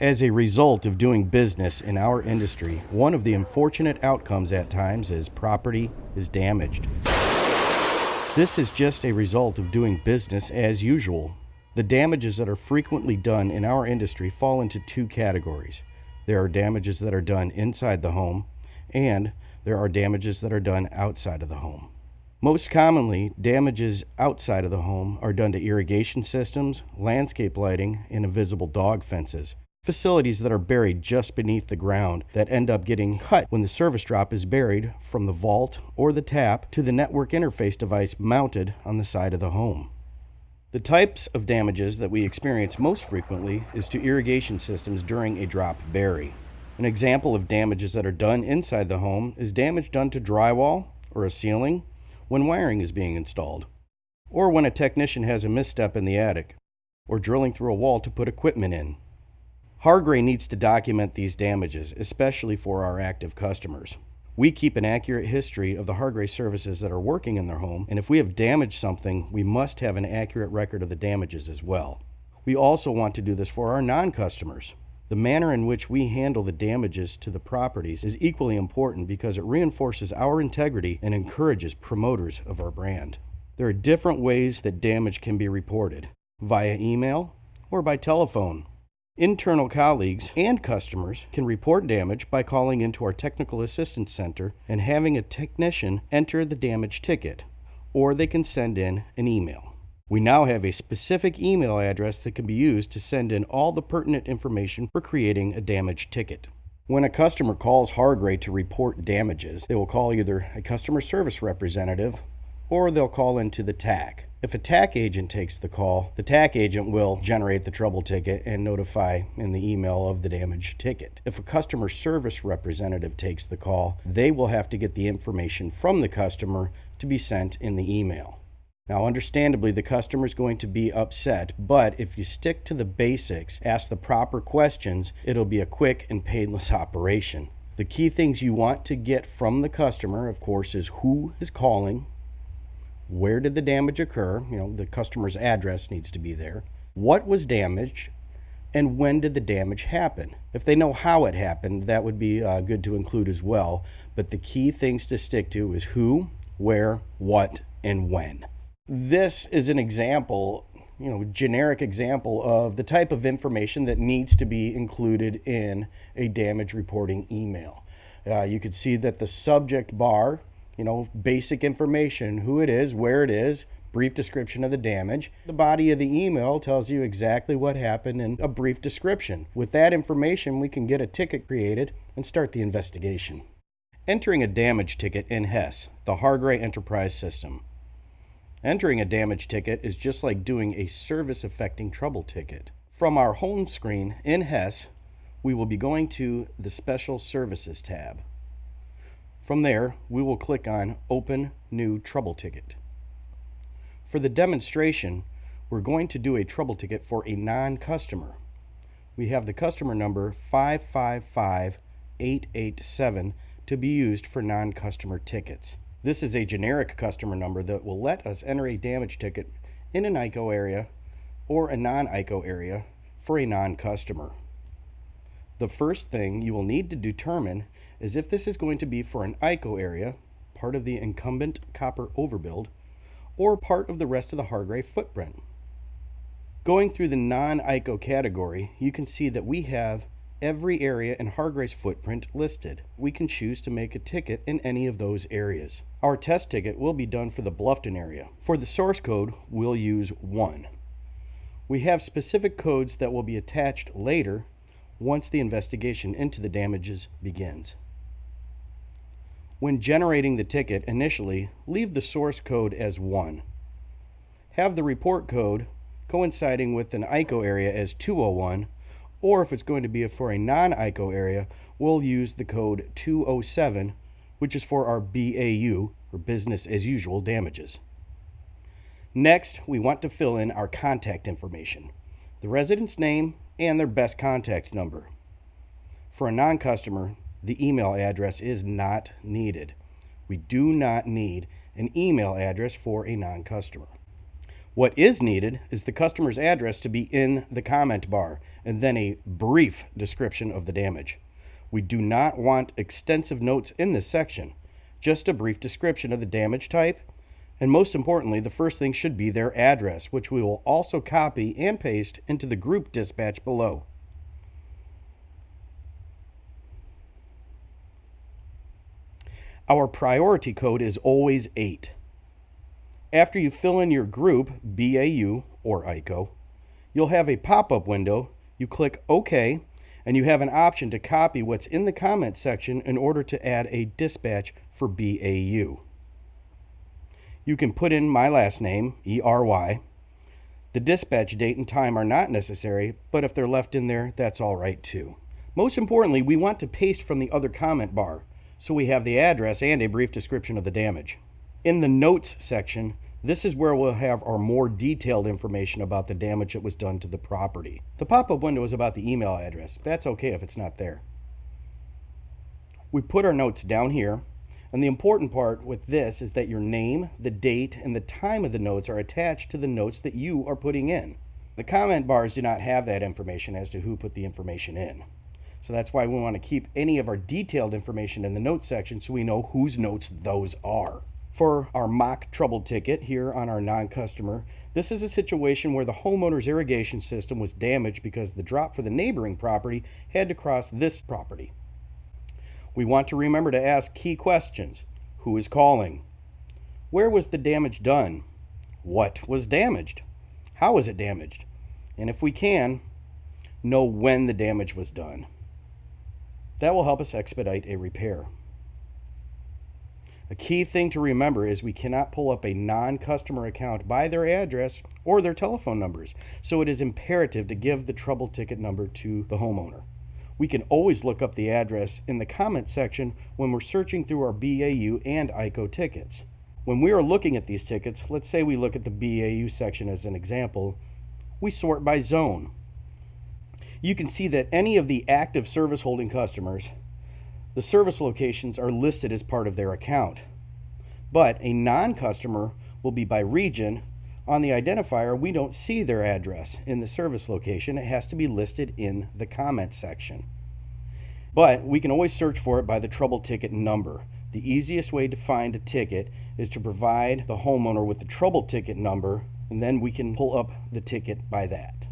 As a result of doing business in our industry, one of the unfortunate outcomes at times is property is damaged. This is just a result of doing business as usual. The damages that are frequently done in our industry fall into two categories. There are damages that are done inside the home, and there are damages that are done outside of the home. Most commonly, damages outside of the home are done to irrigation systems, landscape lighting, and invisible dog fences. Facilities that are buried just beneath the ground that end up getting cut when the service drop is buried from the vault or the tap to the network interface device mounted on the side of the home. The types of damages that we experience most frequently is to irrigation systems during a drop bury. An example of damages that are done inside the home is damage done to drywall or a ceiling when wiring is being installed, or when a technician has a misstep in the attic, or drilling through a wall to put equipment in. Hargray needs to document these damages, especially for our active customers. We keep an accurate history of the Hargray services that are working in their home, and if we have damaged something, we must have an accurate record of the damages as well. We also want to do this for our non-customers. The manner in which we handle the damages to the properties is equally important because it reinforces our integrity and encourages promoters of our brand. There are different ways that damage can be reported, via email or by telephone. Internal colleagues and customers can report damage by calling into our Technical Assistance Center and having a technician enter the damage ticket, or they can send in an email. We now have a specific email address that can be used to send in all the pertinent information for creating a damage ticket. When a customer calls Hargray to report damages, they will call either a customer service representative or they'll call into the TAC. If a TAC agent takes the call, the TAC agent will generate the trouble ticket and notify in the email of the damage ticket. If a customer service representative takes the call, they will have to get the information from the customer to be sent in the email. Now, understandably, the customer is going to be upset, but if you stick to the basics, ask the proper questions, it'll be a quick and painless operation. The key things you want to get from the customer, of course, is who is calling, where did the damage occur, the customer's address needs to be there, what was damaged, and when did the damage happen. If they know how it happened, that would be good to include as well, but the key things to stick to is who, where, what, and when. This is an example, generic example of the type of information that needs to be included in a damage reporting email. You can see that the subject bar, basic information, who it is, where it is, brief description of the damage. The body of the email tells you exactly what happened and a brief description. With that information, we can get a ticket created and start the investigation. Entering a damage ticket in HES, the Hargray Enterprise System. Entering a damage ticket is just like doing a service affecting trouble ticket. From our home screen in HES, we will be going to the Special Services tab. From there, we will click on Open New Trouble Ticket. For the demonstration, we're going to do a trouble ticket for a non-customer. We have the customer number 555887 to be used for non-customer tickets. This is a generic customer number that will let us enter a damage ticket in an ICO area or a non-ICO area for a non-customer. The first thing you will need to determine is if this is going to be for an ICO area, part of the incumbent copper overbuild, or part of the rest of the Hargray footprint. Going through the non-ICO category, you can see that we have every area in Hargray's footprint listed. We can choose to make a ticket in any of those areas. Our test ticket will be done for the Bluffton area. For the source code, we'll use 1. We have specific codes that will be attached later once the investigation into the damages begins. When generating the ticket initially, leave the source code as 1. Have the report code coinciding with an ICO area as 201, or if it's going to be for a non-ICO area, we'll use the code 207, which is for our BAU, or business as usual damages. Next, we want to fill in our contact information, the resident's name and their best contact number. For a non-customer, the email address is not needed. We do not need an email address for a non-customer. What is needed is the customer's address to be in the comment bar, and then a brief description of the damage. We do not want extensive notes in this section, just a brief description of the damage type, and most importantly, the first thing should be their address, which we will also copy and paste into the group dispatch below. Our priority code is always 8. After you fill in your group, BAU or ICO, you'll have a pop-up window. You click OK, and you have an option to copy what's in the comment section in order to add a dispatch for BAU. You can put in my last name, ERY. The dispatch date and time are not necessary, but if they're left in there, that's all right too. Most importantly, we want to paste from the other comment bar, so we have the address and a brief description of the damage. In the notes section, this is where we'll have our more detailed information about the damage that was done to the property. The pop-up window is about the email address. That's okay if it's not there. We put our notes down here, and the important part with this is that your name, the date, and the time of the notes are attached to the notes that you are putting in. The comment bars do not have that information as to who put the information in. So that's why we want to keep any of our detailed information in the notes section so we know whose notes those are. For our mock trouble ticket here on our non-customer, this is a situation where the homeowner's irrigation system was damaged because the drop for the neighboring property had to cross this property. We want to remember to ask key questions. Who is calling? Where was the damage done? What was damaged? How was it damaged? And if we can, know when the damage was done. That will help us expedite a repair. A key thing to remember is we cannot pull up a non-customer account by their address or their telephone numbers, so it is imperative to give the trouble ticket number to the homeowner. We can always look up the address in the comment section when we're searching through our BAU and ICO tickets. When we are looking at these tickets, let's say we look at the BAU section as an example, we sort by zone. You can see that any of the active service holding customers, the service locations are listed as part of their account. But a non-customer will be by region. On the identifier, we don't see their address in the service location. It has to be listed in the comment section. But we can always search for it by the trouble ticket number. The easiest way to find a ticket is to provide the homeowner with the trouble ticket number, and then we can pull up the ticket by that.